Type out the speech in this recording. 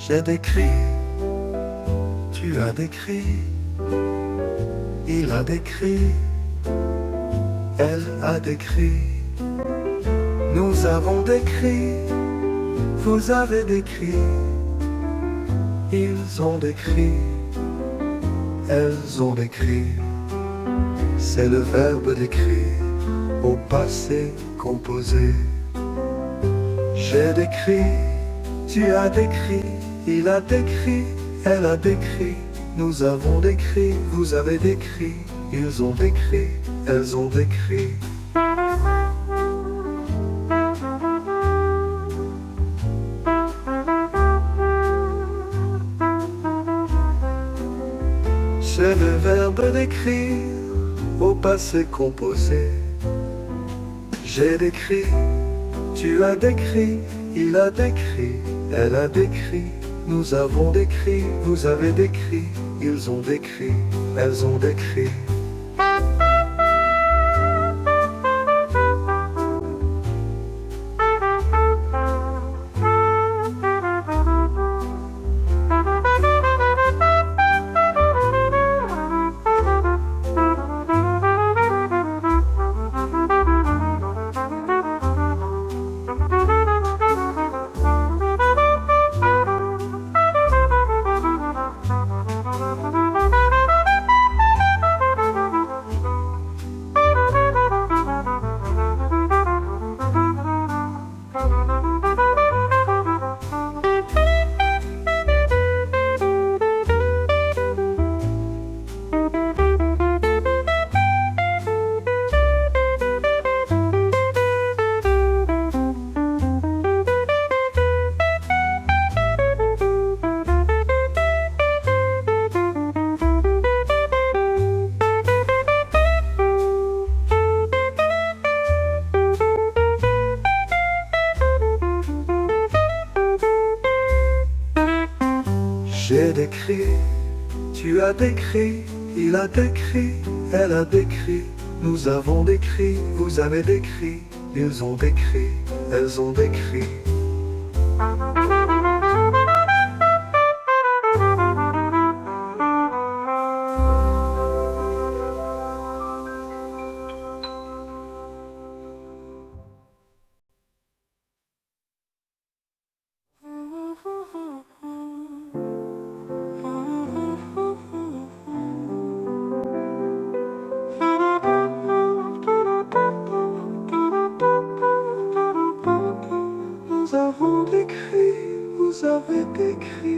J'ai décrit, tu as décrit, il a décrit, elle a décrit, nous avons décrit, vous avez décrit, ils ont décrit, elles ont décrit. C'est le verbe décrire au passé composé. J'ai décrit, tu as décrit, il a décrit, elle a décrit, nous avons décrit, vous avez décrit, ils ont décrit, elles ont décrit. C'est le verbe d'écrire au passé composé. J'ai décrit, tu as décrit, il a décrit, elle a décrit, nous avons décrit, vous avez décrit, ils ont décrit, elles ont décrit. J'ai décrit, tu as décrit, il a décrit, elle a décrit, nous avons décrit, vous avez décrit, ils ont décrit, elles ont décrit. Nous avons décrit, vous avez décrit.